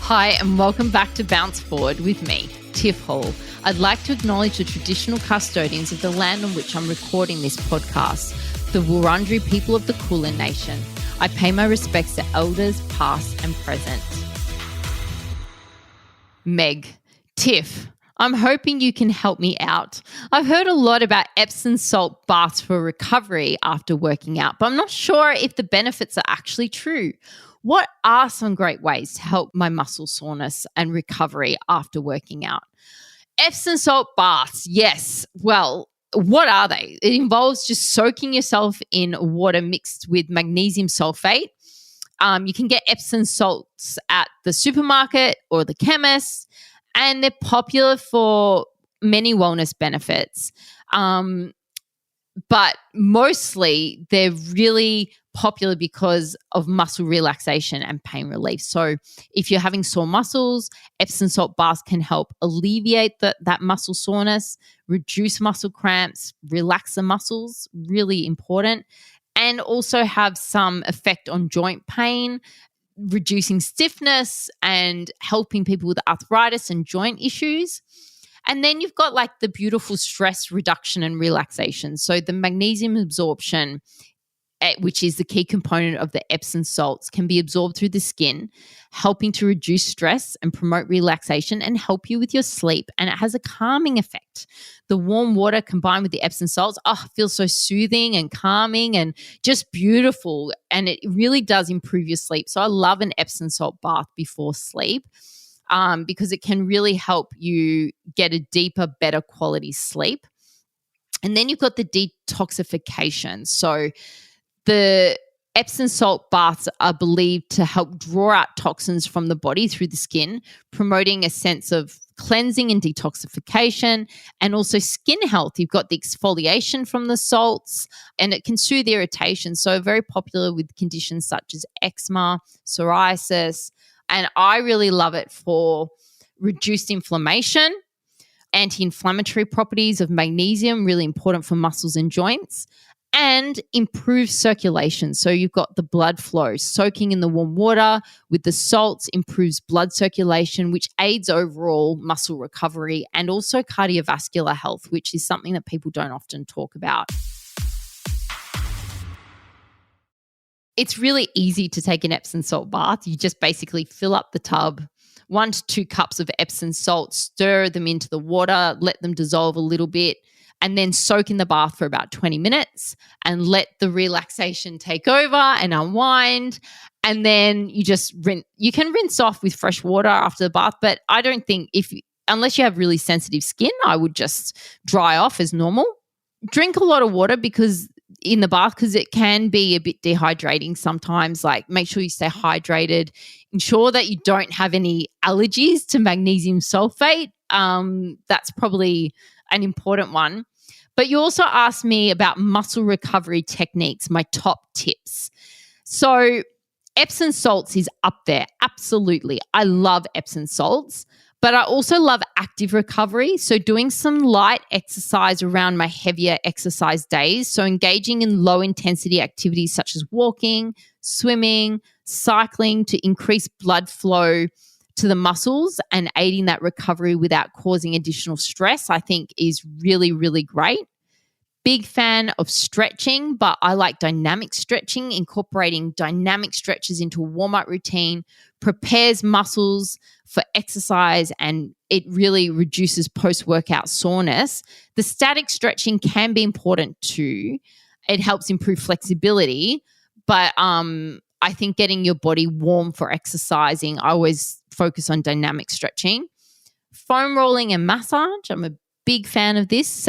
Hi, and welcome back to Bounce Forward with me, Tiff Hall. I'd like to acknowledge the traditional custodians of the land on which I'm recording this podcast, the Wurundjeri people of the Kulin Nation. I pay my respects to elders past and present. Meg, Tiff, I'm hoping you can help me out. I've heard a lot about Epsom salt baths for recovery after working out, but I'm not sure if the benefits are actually true. What are some great ways to help my muscle soreness and recovery after working out? Epsom salt baths, yes. Well, what are they? It involves just soaking yourself in water mixed with magnesium sulfate. You can get Epsom salts at the supermarket or the chemist, and they're popular for many wellness benefits. But mostly they're really popular because of muscle relaxation and pain relief. So if you're having sore muscles, Epsom salt baths can help alleviate that muscle soreness, reduce muscle cramps, relax the muscles, really important, and also have some effect on joint pain, reducing stiffness and helping people with arthritis and joint issues. And then you've got like the beautiful stress reduction and relaxation. So the magnesium absorption, which is the key component of the Epsom salts, can be absorbed through the skin, helping to reduce stress and promote relaxation and help you with your sleep. And it has a calming effect. The warm water combined with the Epsom salts, feels so soothing and calming and just beautiful. And it really does improve your sleep. So I love an Epsom salt bath before sleep. Because it can really help you get a deeper, better quality sleep. And then you've got the detoxification. So the Epsom salt baths are believed to help draw out toxins from the body through the skin, promoting a sense of cleansing and detoxification, and also skin health. You've got the exfoliation from the salts, and it can soothe irritation. So very popular with conditions such as eczema, psoriasis. And I really love it for reduced inflammation, anti-inflammatory properties of magnesium, really important for muscles and joints, and improved circulation. So you've got the blood flow. Soaking in the warm water with the salts improves blood circulation, which aids overall muscle recovery and also cardiovascular health, which is something that people don't often talk about. It's really easy to take an Epsom salt bath. You just basically fill up the tub, 1 to 2 cups of Epsom salt, stir them into the water, let them dissolve a little bit, and then soak in the bath for about 20 minutes and let the relaxation take over and unwind. And then you just rinse. You can rinse off with fresh water after the bath, but I don't think unless you have really sensitive skin, I would just dry off as normal. Drink a lot of water in the bath because it can be a bit dehydrating sometimes. Like, make sure you stay hydrated. Ensure that you don't have any allergies to magnesium sulfate. That's probably an important one. But you also asked me about muscle recovery techniques, my top tips. So Epsom salts is up there. Absolutely. I love Epsom salts. But I also love active recovery. So doing some light exercise around my heavier exercise days. So engaging in low intensity activities such as walking, swimming, cycling to increase blood flow to the muscles and aiding that recovery without causing additional stress, I think is really, really great. Big fan of stretching, but I like dynamic stretching. Incorporating dynamic stretches into a warm-up routine prepares muscles for exercise and it really reduces post-workout soreness. The static stretching can be important too. It helps improve flexibility, but I think getting your body warm for exercising, I always focus on dynamic stretching. Foam rolling and massage, I'm a big fan of this.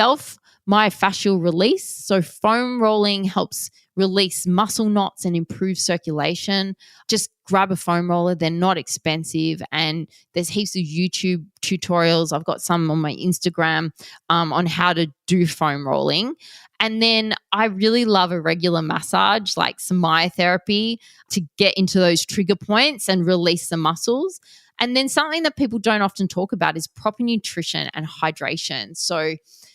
Myofascial release. So foam rolling helps release muscle knots and improve circulation. Just grab a foam roller. They're not expensive and there's heaps of YouTube tutorials. I've got some on my Instagram on how to do foam rolling. And then I really love a regular massage, like some myotherapy, to get into those trigger points and release the muscles. And then something that people don't often talk about is proper nutrition and hydration. So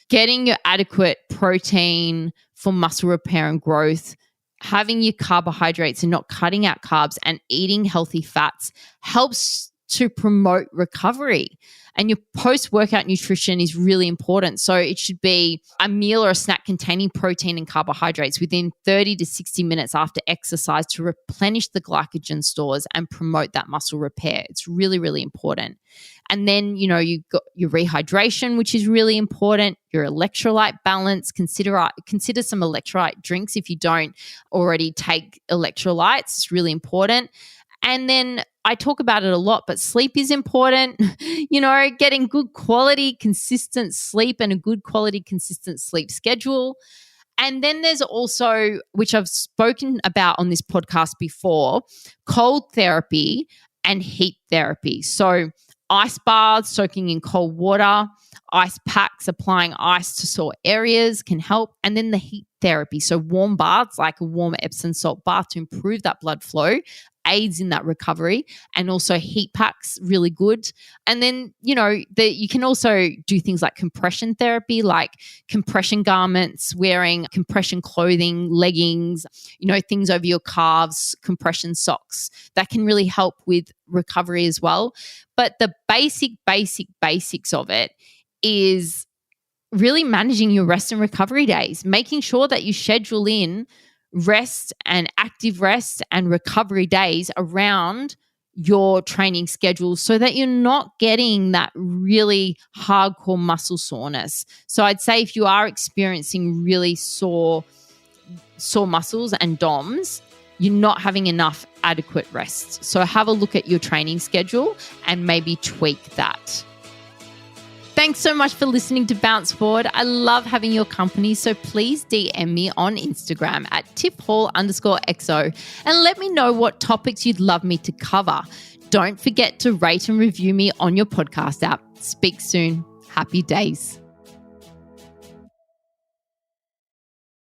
getting your adequate protein for muscle repair and growth, having your carbohydrates and not cutting out carbs, and eating healthy fats helps to promote recovery. And your post-workout nutrition is really important. So it should be a meal or a snack containing protein and carbohydrates within 30 to 60 minutes after exercise to replenish the glycogen stores and promote that muscle repair. It's really, really important. And then, you've got your rehydration, which is really important, your electrolyte balance. Consider some electrolyte drinks if you don't already take electrolytes. It's really important. And then I talk about it a lot, but sleep is important. Getting good quality, consistent sleep and a good quality, consistent sleep schedule. And then there's also, which I've spoken about on this podcast before, cold therapy and heat therapy. So ice baths, soaking in cold water, ice packs, applying ice to sore areas can help. And then the heat therapy. So warm baths, like a warm Epsom salt bath to improve that blood flow, aids in that recovery, and also heat packs, really good. And then, you can also do things like compression therapy, like compression garments, wearing compression clothing, leggings, things over your calves, compression socks. That can really help with recovery as well. But the basics of it is really managing your rest and recovery days, making sure that you schedule in rest and active rest and recovery days around your training schedule so that you're not getting that really hardcore muscle soreness. So I'd say if you are experiencing really sore muscles and DOMs, you're not having enough adequate rest. So have a look at your training schedule and maybe tweak that. Thanks so much for listening to Bounce Forward. I love having your company, so please DM me on Instagram at tiffhall_XO and let me know what topics you'd love me to cover. Don't forget to rate and review me on your podcast app. Speak soon. Happy days.